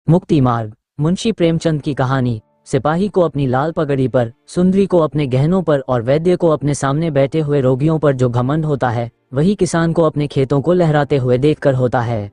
मुक्ति मार्ग। मुंशी प्रेमचंद की कहानी। सिपाही को अपनी लाल पगड़ी पर, सुंदरी को अपने गहनों पर और वैद्य को अपने सामने बैठे हुए रोगियों पर जो घमंड होता है, वही किसान को अपने खेतों को लहराते हुए देखकर होता है।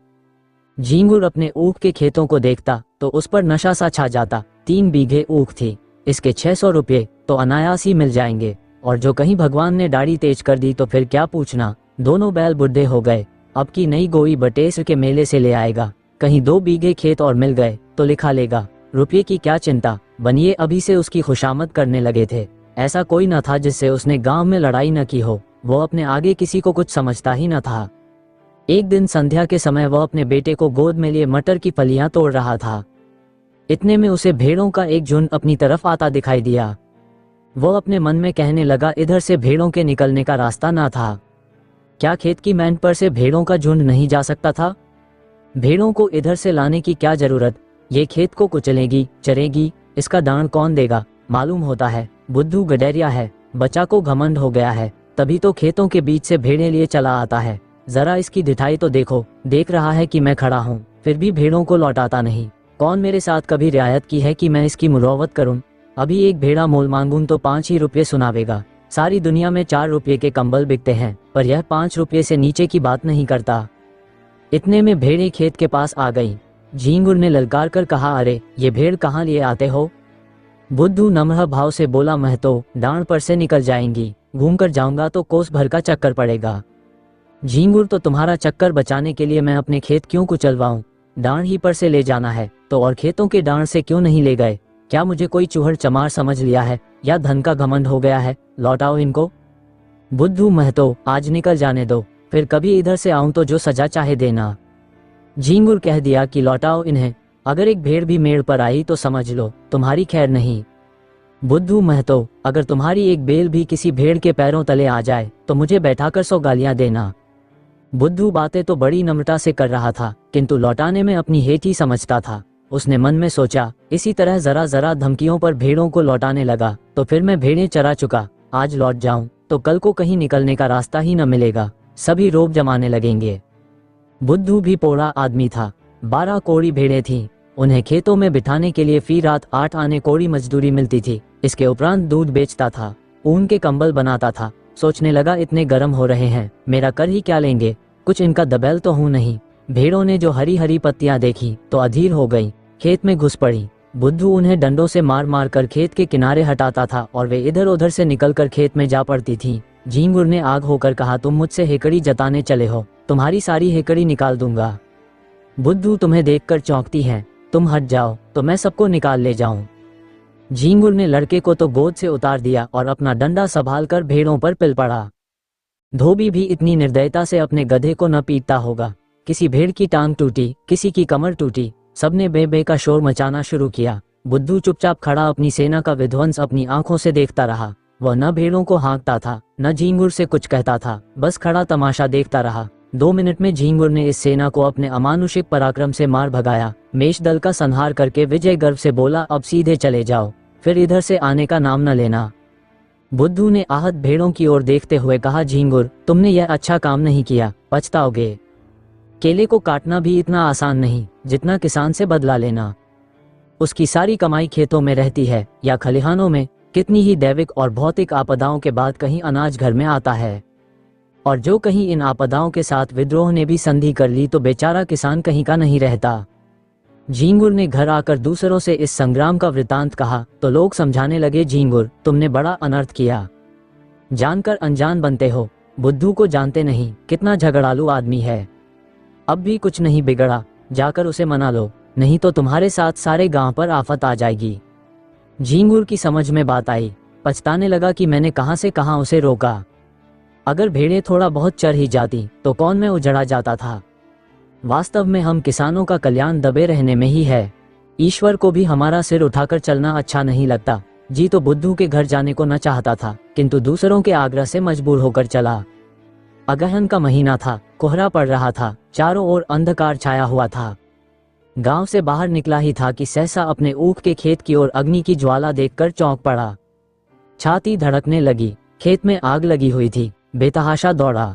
झींगुर अपने ऊख के खेतों को देखता तो उस पर नशा सा छा जाता। 3 बीघे ऊख थी, इसके 600 रुपये तो अनायास ही मिल जाएंगे, और जो कहीं भगवान ने दाढ़ी तेज कर दी तो फिर क्या पूछना। दोनों बैल बुढ़े हो गए, अब की नई गोई बटेसर के मेले से ले आएगा। कहीं 2 बीघे खेत और मिल गए तो लिखा लेगा। रुपये की क्या चिंता, बनिए अभी से उसकी खुशामद करने लगे थे। ऐसा कोई न था जिससे उसने गांव में लड़ाई न की हो। वो अपने आगे किसी को कुछ समझता ही न था। एक दिन संध्या के समय वह अपने बेटे को गोद में लिए मटर की फलियां तोड़ रहा था। इतने में उसे भेड़ों का एक झुंड अपनी तरफ आता दिखाई दिया। वह अपने मन में कहने लगा, इधर से भेड़ों के निकलने का रास्ता ना था। क्या खेत की मैंड पर से भेड़ों का झुंड नहीं जा सकता था? भेड़ों को इधर से लाने की क्या जरूरत? ये खेत को कुचलेगी, चरेगी, इसका दान कौन देगा? मालूम होता है बुद्धू गडेरिया है, बच्चा को घमंड हो गया है, तभी तो खेतों के बीच से भेड़े लिए चला आता है। जरा इसकी ढिठाई तो देखो, देख रहा है कि मैं खड़ा हूँ, फिर भी भेड़ों को लौटाता नहीं। कौन मेरे साथ कभी रियायत की है कि मैं इसकी मुरौवत करूँ? अभी एक भेड़ा मोल मांगूं तो 5 ही रुपये सुनावेगा। सारी दुनिया में 4 रुपये के कंबल बिकते हैं, पर यह 5 रुपये से नीचे की बात नहीं करता। इतने में भेड़ें खेत के पास आ गईं। झींगुर ने ललकार कर कहा, अरे ये भेड़ कहाँ लिए आते हो? बुद्धू नम्र भाव से बोला, महतो डांड पर से निकल जाएंगी, घूम कर जाऊंगा तो कोस भर का चक्कर पड़ेगा। झींगुर, तो तुम्हारा चक्कर बचाने के लिए मैं अपने खेत क्यों कुचलवाऊं? डांड ही पर से ले जाना है तो और खेतों के डांड से क्यों नहीं ले गए? क्या मुझे कोई चूहड़ चमार समझ लिया है, या धन का घमंड हो गया है? लौटाओ इनको। बुद्धू, महतो आज निकल जाने दो, फिर कभी इधर से आऊं तो जो सजा चाहे देना। झींगुर कह दिया कि लौटाओ इन्हें, अगर एक भेड़ भी मेड़ पर आई तो समझ लो तुम्हारी खैर नहीं। बुद्धू, महतो अगर तुम्हारी एक बेल भी किसी भेड़ के पैरों तले आ जाए तो मुझे बैठाकर 100 गालियां देना। बुद्धू बातें तो बड़ी नम्रता से कर रहा था, किंतु लौटाने में अपनी हेठ ही समझता था। उसने मन में सोचा, इसी तरह जरा जरा धमकियों पर भेड़ों को लौटाने लगा तो फिर मैं भेड़ें चरा चुका, आज लौट जाऊं तो कल को कहीं निकलने का रास्ता ही न मिलेगा, सभी रोब जमाने लगेंगे। बुद्धू भी पोड़ा आदमी था। 12 कोड़ी भेड़ें थीं। उन्हें खेतों में बिठाने के लिए फी रात 8 आने कोड़ी मजदूरी मिलती थी। इसके उपरांत दूध बेचता था, ऊन के कंबल बनाता था। सोचने लगा, इतने गर्म हो रहे हैं, मेरा कर ही क्या लेंगे? कुछ इनका दबैल तो हूं नहीं। भेड़ों ने जो हरी हरी पत्तियां देखी तो अधीर हो गई, खेत में घुस पड़ी। बुद्धू उन्हें डंडों से मार मार कर खेत के किनारे हटाता था और वे इधर उधर से निकलकर खेत में जा पड़ती थीं। झींगुर ने आग होकर कहा, तुम मुझसे हेकड़ी जताने चले हो, तुम्हारी सारी हेकड़ी निकाल दूंगा। बुद्धू, तुम्हें देखकर चौंकती हैं, तुम हट जाओ तो मैं सबको निकाल ले जाऊं। झींगुर ने लड़के को तो गोद से उतार दिया और अपना डंडा संभाल कर भेड़ों पर पिल पड़ा। धोबी भी इतनी निर्दयता से अपने गधे को न पीटता होगा। किसी भेड़ की टांग टूटी, किसी की कमर टूटी, सबने बे बे का शोर मचाना शुरू किया। बुद्धू चुपचाप खड़ा अपनी सेना का विध्वंस अपनी आंखों से देखता रहा। वह न भेड़ों को हाँकता था, न झींगुर से कुछ कहता था, बस खड़ा तमाशा देखता रहा। 2 मिनट में झींगुर ने इस सेना को अपने अमानुषिक पराक्रम से मार भगाया। मेष दल का संहार करके विजय गर्व से बोला, अब सीधे चले जाओ, फिर इधर से आने का नाम न लेना। बुद्धू ने आहत भेड़ों की ओर देखते हुए कहा, झींगुर तुमने यह अच्छा काम नहीं किया, पछताओगे। केले को काटना भी इतना आसान नहीं जितना किसान से बदला लेना। उसकी सारी कमाई खेतों में रहती है या खलिहानों में। कितनी ही दैविक और भौतिक आपदाओं के बाद कहीं अनाज घर में आता है, और जो कहीं इन आपदाओं के साथ विद्रोह ने भी संधि कर ली तो बेचारा किसान कहीं का नहीं रहता। झींगुर ने घर आकर दूसरों से इस संग्राम का वृतांत कहा तो लोग समझाने लगे, झींगुर तुमने बड़ा अनर्थ किया, जानकर अनजान बनते हो। बुद्धू को जानते नहीं, कितना झगड़ालू आदमी है। अब भी कुछ नहीं बिगड़ा, जाकर उसे मना लो, नहीं तो तुम्हारे साथ सारे गांव पर आफत आ जाएगी। झींगुर की समझ में बात आई, पछताने लगा कि मैंने कहां से कहां उसे रोका। अगर भेड़ें थोड़ा बहुत चर ही जाती तो कौन मैं उजड़ा जाता था। वास्तव में हम किसानों का कल्याण दबे रहने में ही है। ईश्वर को भी हमारा सिर उठाकर चलना अच्छा नहीं लगता। जी तो बुद्धू के घर जाने को न चाहता था, किंतु दूसरों के आग्रह से मजबूर होकर चला। अगहन का महीना था, कोहरा पड़ रहा था, चारों ओर अंधकार छाया हुआ था। गांव से बाहर निकला ही था कि सहसा अपने ऊख के खेत की ओर अग्नि की ज्वाला देखकर चौंक पड़ा। छाती धड़कने लगी, खेत में आग लगी हुई थी। बेतहाशा दौड़ा,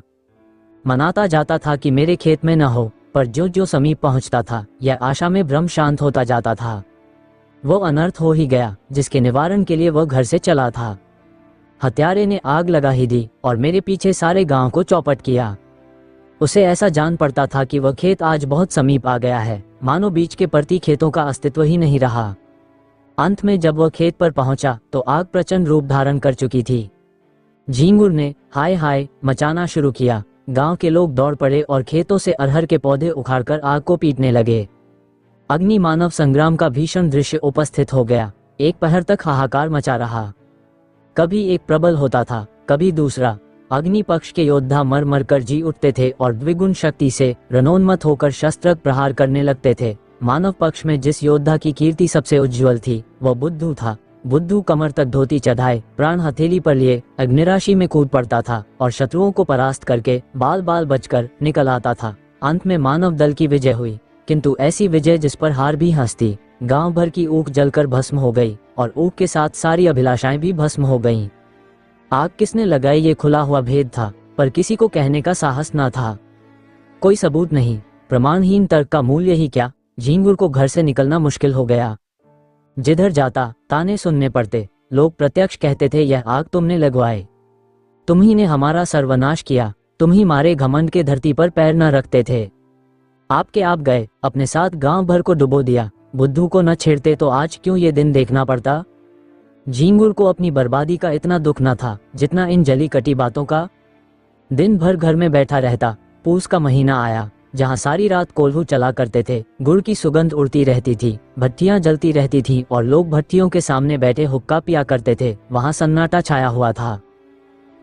मनाता जाता था कि मेरे खेत में न हो, पर जो जो समीप पहुंचता था, यह आशा में भ्रम शांत होता जाता था। वो अनर्थ हो ही गया जिसके निवारण के लिए वह घर से चला था। हत्यारे ने आग लगा ही दी और मेरे पीछे सारे गांव को चौपट किया। उसे ऐसा जान पड़ता था कि वह खेत आज बहुत समीप आ गया है, मानो बीच के परती खेतों का अस्तित्व ही नहीं रहा। अंत में जब वह खेत पर पहुंचा तो आग प्रचंड रूप धारण कर चुकी थी। झींगुर ने हाय हाय मचाना शुरू किया। गांव के लोग दौड़ पड़े और खेतों से अरहर के पौधे उखाड़कर आग को पीटने लगे। अग्नि मानव संग्राम का भीषण दृश्य उपस्थित हो गया। एक पहर तक हाहाकार मचा रहा। कभी एक प्रबल होता था, कभी दूसरा। अग्नि पक्ष के योद्धा मर मर कर जी उठते थे और द्विगुण शक्ति से रणोन्मत्त होकर शस्त्र प्रहार करने लगते थे। मानव पक्ष में जिस योद्धा की कीर्ति सबसे उज्ज्वल थी वह बुद्धू था। बुद्धू कमर तक धोती चढ़ाए, प्राण हथेली पर लिए अग्निराशि में कूद पड़ता था और शत्रुओं को परास्त करके बाल बाल बचकर निकल आता था। अंत में मानव दल की विजय हुई, किंतु ऐसी विजय जिस पर हार भी हंसती। गांव भर की ऊख जलकर भस्म हो गई और ऊख के साथ सारी अभिलाषाएं भी भस्म हो गईं। आग किसने लगाई ये खुला हुआ भेद था, पर किसी को कहने का साहस न था। कोई सबूत नहीं, प्रमाणहीन तर्क का मूल्य ही क्या। झींगुर को घर से निकलना मुश्किल हो गया। जिधर जाता ताने सुनने पड़ते। लोग प्रत्यक्ष कहते थे यह आग तुमने लगवाए, तुम ही ने हमारा सर्वनाश किया, तुम ही मारे घमंड के धरती पर पैर न रखते थे। आपके आप गए, अपने साथ गांव भर को डुबो दिया। बुद्धू को न छेड़ते तो आज क्यों ये दिन देखना पड़ता। झींगुर को अपनी बर्बादी का इतना दुख न था जितना इन जली कटी बातों का। दिन भर घर में बैठा रहता। पूस का महीना आया जहां सारी रात कोल्हू चला करते थे। गुड़ की सुगंध उड़ती रहती थी, भट्टियां जलती रहती थीं और लोग भट्टियों के सामने बैठे हुक्का पिया करते थे। वहां सन्नाटा छाया हुआ था।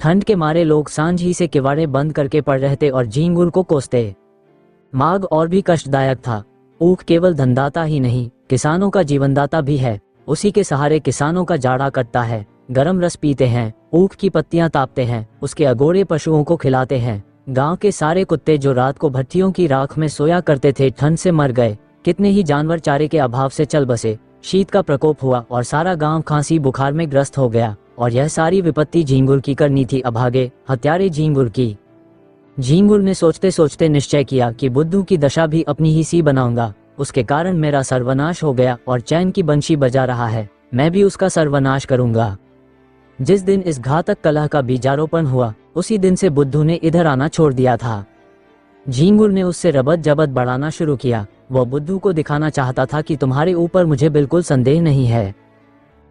ठंड के मारे लोग सांझ ही से किवाड़े बंद करके पड़ रहते और झींगुर को कोसते। माघ और भी कष्टदायक था। ऊख केवल धनदाता ही नहीं, किसानों का जीवनदाता भी है। उसी के सहारे किसानों का जाड़ा कटता है। गरम रस पीते हैं, ऊख की पत्तियां तापते हैं, उसके अगोरे पशुओं को खिलाते हैं। गांव के सारे कुत्ते जो रात को भट्टियों की राख में सोया करते थे ठंड से मर गए। कितने ही जानवर चारे के अभाव से चल बसे। शीत का प्रकोप हुआ और सारा गांव खांसी बुखार में ग्रस्त हो गया। और यह सारी विपत्ति झींगुर की करनी थी, अभागे हत्यारे झींगुर की। झींगुर ने सोचते सोचते निश्चय किया कि बुद्धू की दशा भी अपनी ही सी बनाऊंगा। उसके कारण मेरा सर्वनाश हो गया और चैन की बंशी बजा रहा है, मैं भी उसका सर्वनाश करूंगा। जिस दिन इस घातक कलह का बीजारोपण हुआ उसी दिन से बुद्धू ने इधर आना छोड़ दिया था। झींगुर ने उससे रबत जबत बढ़ाना शुरू किया। वह बुद्धू को दिखाना चाहता था कि तुम्हारे ऊपर मुझे बिल्कुल संदेह नहीं है।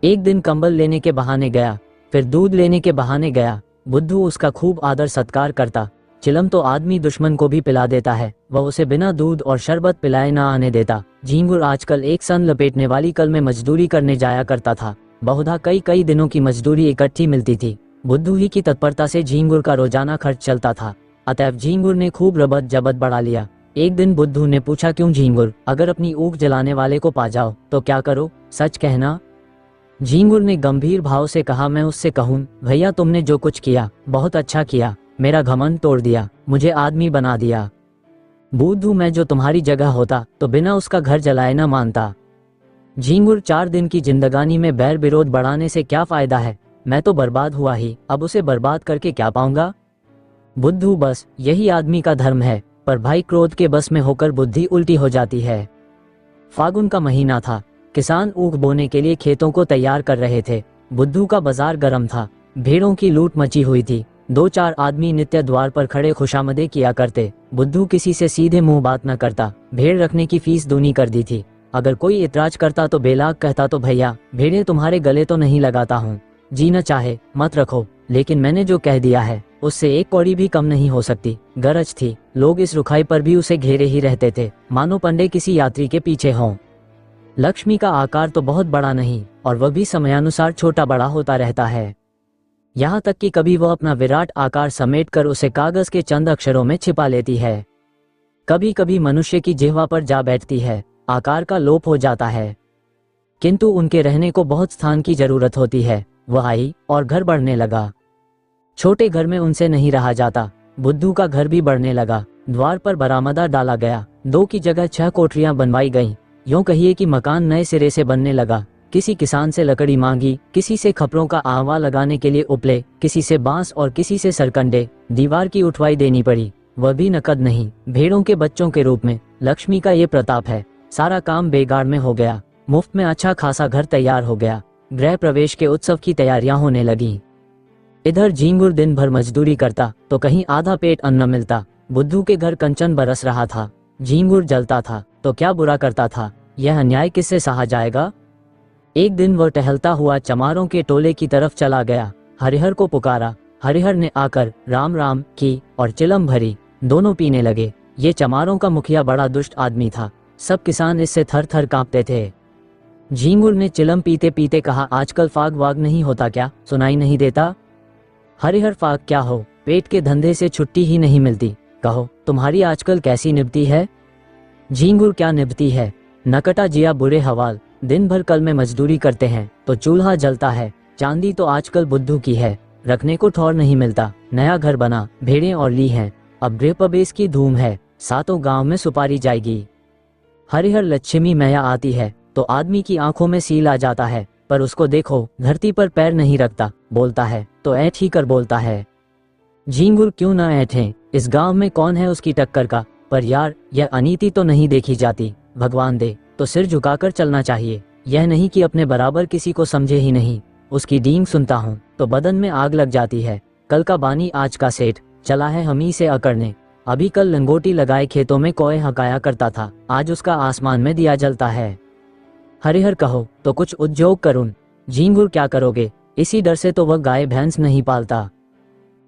एक दिन कंबल लेने के बहाने गया, फिर दूध लेने के बहाने गया। बुद्धू उसका खूब आदर सत्कार करता। चिलम तो आदमी दुश्मन को भी पिला देता है, वह उसे बिना दूध और शरबत पिलाए ना आने देता। झींगुर आजकल एक सन लपेटने वाली कल में मजदूरी करने जाया करता था। बहुधा कई कई दिनों की मजदूरी इकट्ठी मिलती थी। बुद्धू ही की तत्परता से झींगुर का रोजाना खर्च चलता था। अतएव झींगुर ने खूब रबत जबत बढ़ा लिया। एक दिन बुद्धू ने पूछा, क्यों झींगुर, अगर अपनी ऊख जलाने वाले को पा जाओ तो क्या करो, सच कहना। झींगुर ने गंभीर भाव से कहा, मैं उससे कहूँ, भैया तुमने जो कुछ किया बहुत अच्छा किया, मेरा घमंड तोड़ दिया, मुझे आदमी बना दिया। बुद्धू मैं जो तुम्हारी जगह होता तो बिना उसका घर जलाए न मानता। झींगुर 4 दिन की जिंदगानी में बैर विरोध बढ़ाने से क्या फायदा है, मैं तो बर्बाद हुआ ही, अब उसे बर्बाद करके क्या पाऊंगा। बुद्धू बस यही आदमी का धर्म है, पर भाई क्रोध के बस में होकर बुद्धि उल्टी हो जाती है। फागुन का महीना था। किसान ऊख बोने के लिए खेतों को तैयार कर रहे थे। बुद्धू का बाजार गर्म था। भेड़ों की लूट मची हुई थी। 2-4 आदमी नित्य द्वार पर खड़े खुशामदे किया करते। बुद्धू किसी से सीधे मुंह बात न करता। भेड़ रखने की फीस दूनी कर दी थी। अगर कोई इतराज करता तो बेलाग कहता, तो भैया भेड़ें तुम्हारे गले तो नहीं लगाता हूँ, जी न चाहे मत रखो, लेकिन मैंने जो कह दिया है उससे एक कौड़ी भी कम नहीं हो सकती। गरज थी। लोग इस रुखाई पर भी उसे घेरे ही रहते थे, मानो पंडे किसी यात्री के पीछे हों। लक्ष्मी का आकार तो बहुत बड़ा नहीं और वह भी समयानुसार छोटा बड़ा होता रहता है। यहाँ तक कि कभी वह अपना विराट आकार समेटकर उसे कागज के चंद अक्षरों में छिपा लेती है। कभी कभी मनुष्य की जिह्वा पर जा बैठती है, आकार का लोप हो जाता है। किंतु उनके रहने को बहुत स्थान की जरूरत होती है। वह आई और घर बढ़ने लगा। छोटे घर में उनसे नहीं रहा जाता। बुद्धू का घर भी बढ़ने लगा। द्वार पर बरामदा डाला गया। 2 की जगह 6 कोठरियां बनवाई गईं। यूं कहिए कि मकान नए सिरे से बनने लगा। किसी किसान से लकड़ी मांगी, किसी से खपरों का आहवा लगाने के लिए उपले, किसी से बांस और किसी से सरकंडे। दीवार की उठवाई देनी पड़ी। वह भी नकद नहीं, भेड़ों के बच्चों के रूप में। लक्ष्मी का ये प्रताप है। सारा काम बेगार में हो गया। मुफ्त में अच्छा खासा घर तैयार हो गया। गृह प्रवेश के उत्सव की तैयारियां होने लगी। इधर झींगुर दिन भर मजदूरी करता तो कहीं आधा पेट अन्न मिलता। बुद्धू के घर कंचन बरस रहा था। झींगुर जलता था तो क्या बुरा करता था। यह अन्याय किससे सहा जाएगा। एक दिन वह टहलता हुआ चमारों के टोले की तरफ चला गया। हरिहर को पुकारा। हरिहर ने आकर राम राम की और चिलम भरी। दोनों पीने लगे। ये चमारों का मुखिया बड़ा दुष्ट आदमी था। सब किसान इससे थर थर कांपते थे। झींगुर ने चिलम पीते पीते कहा, आजकल फाग वाग नहीं होता क्या, सुनाई नहीं देता। हरिहर, फाग क्या हो, पेट के धंधे से छुट्टी ही नहीं मिलती। कहो तुम्हारी आजकल कैसी निभती है। झींगुर, क्या निभती है, नकटा जिया बुरे हवाल। दिन भर कल में मजदूरी करते हैं तो चूल्हा जलता है। चांदी तो आजकल बुद्धू की है, रखने को ठौर नहीं मिलता। नया घर बना, भेड़ें और ली हैं। अब गृह प्रवेश की धूम है, सातों गांव में सुपारी जाएगी। हरिहर, लक्ष्मी मैया आती है तो आदमी की आंखों में सील आ जाता है, पर उसको देखो धरती पर पैर नहीं रखता। बोलता है तो ऐठ ही कर बोलता है। झींगुर, क्यों ना ऐठें, इस गांव में कौन है उसकी टक्कर का। पर यार, यह अनीति तो नहीं देखी जाती। भगवान दे तो सिर झुकाकर चलना चाहिए। यह नहीं कि अपने बराबर किसी को समझे ही नहीं। उसकी डींग सुनता हूँ तो बदन में आग लग जाती है। कल का बानी आज का सेठ, चला है हमी से अकड़ने। अभी कल लंगोटी लगाए खेतों में कोए हकाया करता था, आज उसका आसमान में दिया जलता है। हरिहर, कहो तो कुछ उद्योग करूं। झींगुर, क्या करोगे, इसी डर से तो वह गाय भैंस नहीं पालता।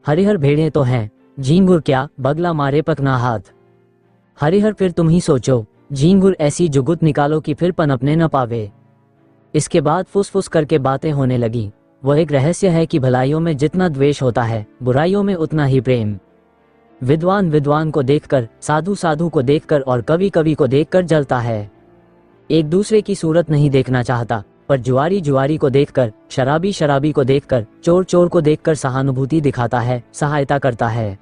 हरिहर, भेड़ें तो हैं। झींगुर, क्या बगला मारे पकना हाथ। हरिहर, फिर तुम ही सोचो। झींगुर, ऐसी जुगुत निकालो कि फिर पनपने न पावे। इसके बाद फुसफुस करके बातें होने लगी। वह एक रहस्य है कि भलाइयों में जितना द्वेष होता है, बुराइयों में उतना ही प्रेम। विद्वान विद्वान को देखकर, साधु साधु को देखकर और कवि कवि को देखकर जलता है। एक दूसरे की सूरत नहीं देखना चाहता, पर जुआरी जुआरी को देखकर, शराबी शराबी को देखकर, चोर चोर को देखकर सहानुभूति दिखाता है, सहायता करता है।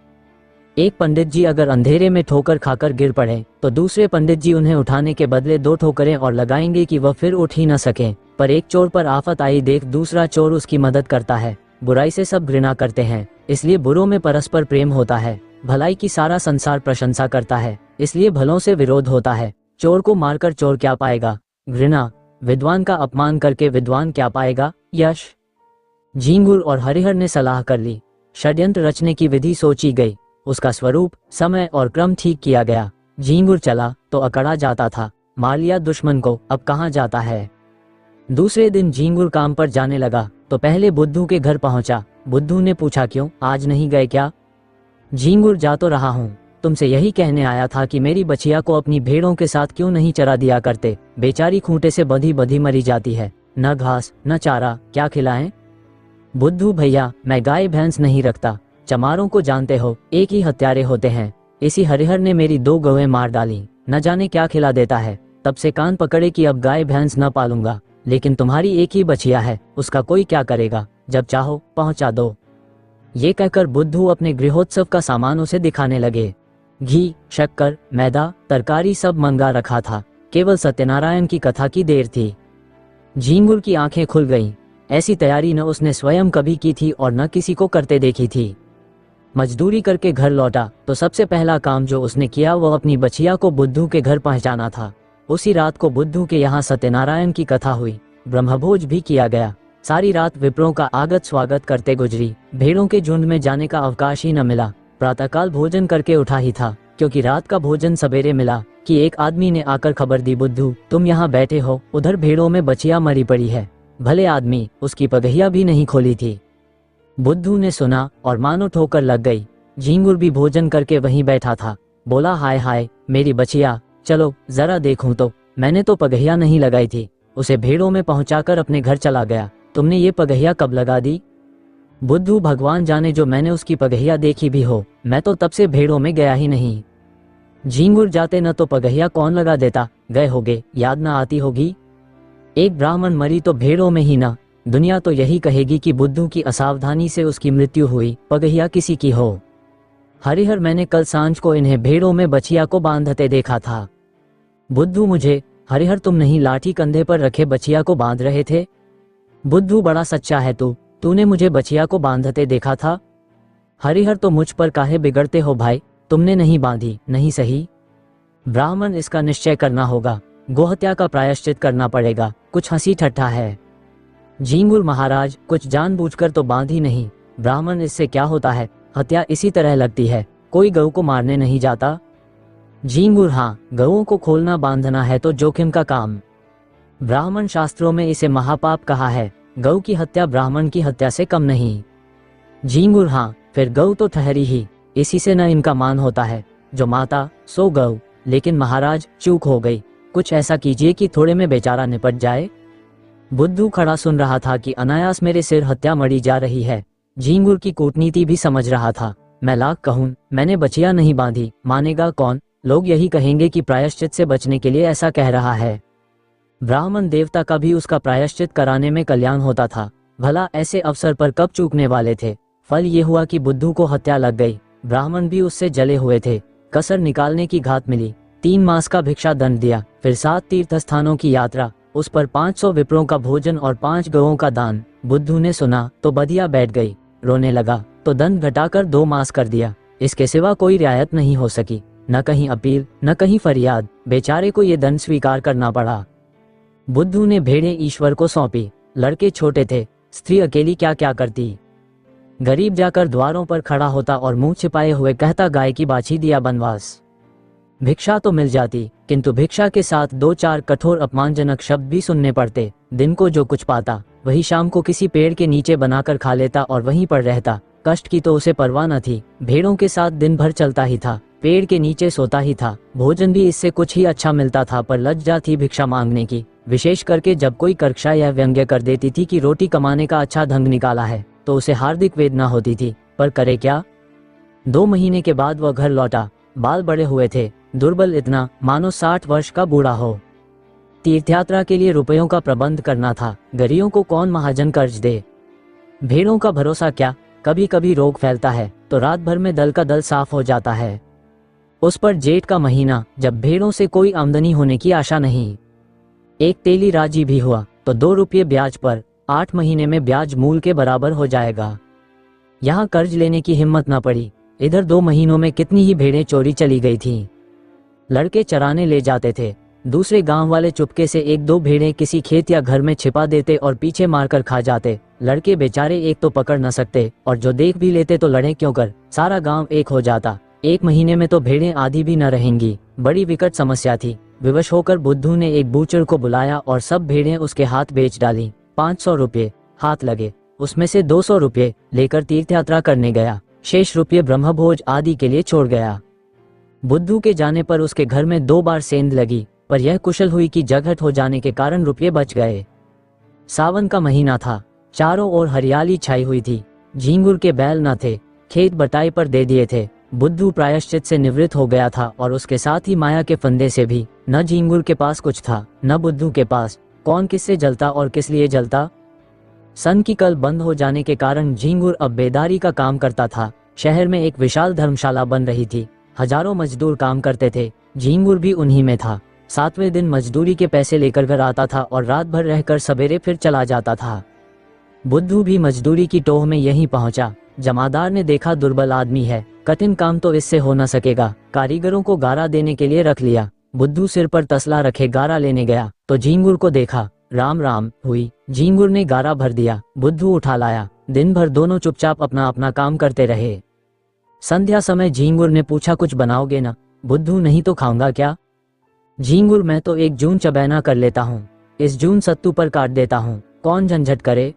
एक पंडित जी अगर अंधेरे में ठोकर खाकर गिर पड़े तो दूसरे पंडित जी उन्हें उठाने के बदले 2 ठोकरें और लगाएंगे कि वह फिर उठ ही न सके। पर एक चोर पर आफत आई देख दूसरा चोर उसकी मदद करता है। बुराई से सब घृणा करते हैं, इसलिए बुरों में परस्पर प्रेम होता है। भलाई की सारा संसार प्रशंसा करता है, इसलिए भलों से विरोध होता है। चोर को मारकर चोर क्या पाएगा, घृणा। विद्वान का अपमान करके विद्वान क्या पाएगा, यश। झींगुर और हरिहर ने सलाह कर ली। षड्यंत्र रचने की विधि सोची गई। उसका स्वरूप, समय और क्रम ठीक किया गया। झींगुर चला तो अकड़ा जाता था, मार लिया दुश्मन को, अब कहाँ जाता है। दूसरे दिन झींगुर काम पर जाने लगा तो पहले बुद्धू के घर पहुंचा। बुद्धू ने पूछा, क्यों, आज नहीं गए क्या। झींगुर, जा तो रहा हूँ, तुमसे यही कहने आया था कि मेरी बछिया को अपनी भेड़ों के साथ क्यों नहीं चरा दिया करते। बेचारी खूंटे से बंधी बंधी मरी जाती है, न घास न चारा, क्या खिलाएं। बुद्धू, भैया मैं गाय भैंस नहीं रखता। चमारों को जानते हो, एक ही हत्यारे होते हैं। इसी हरिहर ने मेरी 2 गौएं मार डाली, न जाने क्या खिला देता है। तब से कान पकड़े कि अब गाय भैंस न पालूंगा। लेकिन तुम्हारी एक ही बछिया है, उसका कोई क्या करेगा, जब चाहो पहुंचा दो। ये कहकर बुद्धू अपने गृहोत्सव का सामान उसे दिखाने लगे। घी, शक्कर, मैदा, तरकारी सब मंगा रखा था। केवल सत्यनारायण की कथा की देर थी। झींगुर की आंखें खुल गईं। ऐसी तैयारी न उसने स्वयं कभी की थी और न किसी को करते देखी थी। मजदूरी करके घर लौटा तो सबसे पहला काम जो उसने किया वो अपनी बछिया को बुद्धू के घर पहुंचाना था। उसी रात को बुद्धू के यहाँ सत्यनारायण की कथा हुई। ब्रह्मभोज भी किया गया। सारी रात विप्रों का आगत स्वागत करते गुजरी। भेड़ों के झुंड में जाने का अवकाश ही न मिला। प्रातःकाल भोजन करके उठा ही था, क्योंकि रात का भोजन सवेरे मिला कि एक आदमी ने आकर खबर दी, बुद्धू तुम यहाँ बैठे हो, उधर भेड़ों में बछिया मरी पड़ी है। भले आदमी, उसकी पगहिया भी नहीं खोली थी। बुद्धू ने सुना और मानो ठोकर लग गई। झींगुर भी भोजन करके वहीं बैठा था। बोला, हाय हाय मेरी बछिया, चलो जरा देखूं तो। मैंने तो पगहिया नहीं लगाई थी। उसे भेड़ों में पहुंचाकर अपने घर चला गया। तुमने ये पगहिया कब लगा दी। बुद्धू, भगवान जाने जो मैंने उसकी पगहिया देखी भी हो, मैं तो तब से भेड़ों में गया ही नहीं। झींगुर, जाते न तो पगहिया कौन लगा देता, गए होगे, याद न आती होगी। एक ब्राह्मण मरी तो भेड़ों में ही ना। दुनिया तो यही कहेगी कि बुद्धू की असावधानी से उसकी मृत्यु हुई, पगहिया किसी की हो। हरिहर, मैंने कल सांझ को इन्हें भेड़ों में बछिया को बांधते देखा था। बुद्धू, मुझे। हरिहर, तुम नहीं लाठी कंधे पर रखे बछिया को बांध रहे थे। बुद्धू, बड़ा सच्चा है तूने मुझे बछिया को बांधते देखा था। हरिहर, तो मुझ पर काहे बिगड़ते हो भाई, तुमने नहीं बांधी, नहीं सही? ब्राह्मण, इसका निश्चय करना होगा, गोहत्या का प्रायश्चित करना पड़ेगा। कुछ हंसी ठट्ठा है। झिंगुर, महाराज, कुछ जानबूझकर तो बांधी नहीं। ब्राह्मण, इससे क्या होता है, हत्या इसी तरह लगती है, कोई गऊ को मारने नहीं जाता। झिंगुर, हाँ, गऊओं को खोलना बांधना है तो जोखिम का काम। ब्राह्मण शास्त्रों में इसे महापाप कहा है। गऊ की हत्या ब्राह्मण की हत्या से कम नहीं। झिंगुर, हाँ, फिर गऊ तो ठहरी ही, इसी से न इनका मान होता है। जो माता सो गऊ। लेकिन महाराज, चूक हो गई, कुछ ऐसा कीजिए कि थोड़े में बेचारा निपट जाए। बुद्धू खड़ा सुन रहा था कि अनायास मेरे सिर हत्या मरी जा रही है। झिंगुर की कूटनीति भी समझ रहा था। मैं लाख कहूं, मैंने बचिया नहीं बांधी, मानेगा कौन? लोग यही कहेंगे कि प्रायश्चित से बचने के लिए ऐसा कह रहा है। ब्राह्मण देवता का भी उसका प्रायश्चित कराने में कल्याण होता था। भला ऐसे अवसर पर कब चूकने वाले थे? फल ये हुआ कि बुद्धू को हत्या लग गई। ब्राह्मण भी उससे जले हुए थे। कसर निकालने की घात मिली। 3 मास का भिक्षा दंड दिया, फिर 7 तीर्थ स्थानों की यात्रा, उस पर 500 विप्रों का भोजन और 5 गौओं का दान। बुद्धू ने सुना तो बदिया बैठ गई, रोने लगा तो दंड घटाकर 2 मास कर दिया। इसके सिवा कोई रियायत नहीं हो सकी, न कहीं अपील न कहीं फरियाद। बेचारे को ये दंड स्वीकार करना पड़ा। बुद्धू ने भेड़ें ईश्वर को सौंपी। लड़के छोटे थे, स्त्री अकेली क्या क्या करती। गरीब जाकर द्वारों पर खड़ा होता और मुंह छिपाए हुए कहता, गाय की बाछी दिया बनवास। भिक्षा तो मिल जाती, किंतु भिक्षा के साथ 2-4 कठोर अपमानजनक शब्द भी सुनने पड़ते। दिन को जो कुछ पाता वही शाम को किसी पेड़ के नीचे बनाकर खा लेता और वहीं पर रहता। कष्ट की तो उसे परवाह न थी। भेड़ों के साथ दिन भर चलता ही था, पेड़ के नीचे सोता ही था। भोजन भी इससे कुछ ही अच्छा मिलता था, पर लज्जा थी भिक्षा मांगने की। विशेष करके जब कोई कक्षा यह व्यंग्य कर देती थी कि रोटी कमाने का अच्छा ढंग निकाला है, तो उसे हार्दिक वेदना होती थी, पर करे क्या। 2 महीने के बाद वह घर लौटा। बाल बड़े हुए थे, दुर्बल इतना मानो 60 वर्ष का बूढ़ा हो। तीर्थयात्रा के लिए रुपयों का प्रबंध करना था। गरीबों को कौन महाजन कर्ज दे। भेड़ों का भरोसा क्या, कभी कभी रोग फैलता है तो रात भर में दल का दल साफ हो जाता है। उस पर जेठ का महीना, जब भेड़ों से कोई आमदनी होने की आशा नहीं। एक तेली राजी भी हुआ तो 2 रुपये ब्याज पर, 8 महीने में ब्याज मूल के बराबर हो जाएगा। यहाँ कर्ज लेने की हिम्मत न पड़ी। इधर 2 महीनों में कितनी ही भेड़ें चोरी चली गई थीं। लड़के चराने ले जाते थे, दूसरे गांव वाले चुपके से 1-2 भेड़ें किसी खेत या घर में छिपा देते और पीछे मारकर खा जाते। लड़के बेचारे एक तो पकड़ न सकते, और जो देख भी लेते तो लड़े क्यों कर, सारा गांव एक हो जाता। 1 महीने में तो भेड़ें आधी भी न रहेंगी। बड़ी विकट समस्या थी। विवश होकर बुद्धू ने एक बूचर को बुलाया और सब भेड़ें उसके हाथ बेच डाली। 500 रुपये हाथ लगे, उसमें से 200 रुपये लेकर तीर्थयात्रा करने गया। शेष रुपये ब्रह्मभोज आदि के लिए छोड़ गया। बुद्धू के जाने पर उसके घर में 2 बार सेंध लगी, पर यह कुशल हुई कि जगहट हो जाने के कारण रुपये बच गए। सावन का महीना था, चारों ओर हरियाली छाई हुई थी। झिंगुर के बैल न थे, खेत बटाई पर दे दिए थे। बुद्धू प्रायश्चित से निवृत्त हो गया था और उसके साथ ही माया के फंदे से भी। न झिंगुर के पास कुछ था, न बुद्धू के पास। कौन किससे जलता और किस लिए जलता। सन की कल बंद हो जाने के कारण झिंगुर अब बेदारी का काम करता था। शहर में एक विशाल धर्मशाला बन रही थी। हजारों मजदूर काम करते थे, झिंगुर भी उन्हीं में था। 7वें दिन मजदूरी के पैसे लेकर घर आता था और रात भर रहकर सवेरे फिर चला जाता था। बुद्धू भी मजदूरी की टोह में यहीं पहुंचा। जमादार ने देखा दुर्बल आदमी है, कठिन काम तो इससे हो न सकेगा। कारीगरों को गारा देने के लिए रख लिया। बुद्धू सिर पर तसला रखे गारा लेने गया तो झिंगुर को देखा। राम राम हुई। झिंगुर ने गारा भर दिया, बुद्धू उठा लाया। दिन भर दोनों चुपचाप अपना अपना काम करते रहे। संध्या समय झिंगुर ने पूछा, कुछ बनाओगे ना? बुद्धू, नहीं तो खाऊंगा क्या। झिंगुर, मैं तो एक जून चबैना कर लेता हूँ, इस जून सत्तू पर काट देता हूँ, कौन झंझट करे।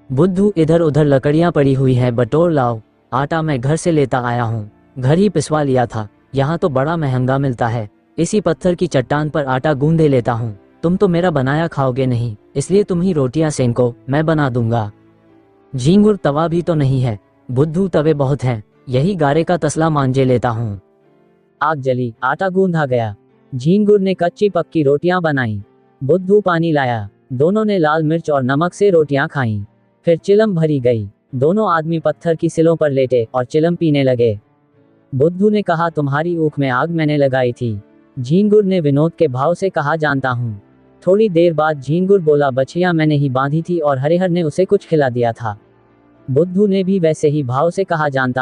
बुद्धू, इधर उधर लकड़ियां पड़ी हुई हैं, बटोर लाओ। आटा मैं घर से लेता आया हूँ, घर ही पिसवा लिया था, यहाँ तो बड़ा महंगा मिलता है। इसी पत्थर की चट्टान पर आटा गूंदे लेता हूँ। तुम तो मेरा बनाया खाओगे नहीं, इसलिए तुम ही रोटियां सेंको, मैं बना दूंगा। झिंगुर, तवा भी तो नहीं है। बुद्धू, तवे बहुत हैं, यही गारे का तसला मांझे लेता हूँ। आग जली, आटा गूंधा गया। झिंगुर ने कच्ची पक्की रोटियां बनाई। बुद्धू पानी लाया। दोनों ने लाल मिर्च और नमक से रोटियां खाईं। फिर चिलम भरी गई। दोनों आदमी पत्थर की सिलों पर लेटे और चिलम पीने लगे। बुद्धू ने कहा, तुम्हारी ऊख में आग मैंने लगाई थी। झिंगुर ने विनोद के भाव से कहा, जानता हूँ। थोड़ी देर बाद झिंगुर बोला, बछिया मैंने ही बांधी थी और हरिहर ने उसे कुछ खिला दिया था। बुद्धू ने भी वैसे ही भाव से कहा, जानता हूँ।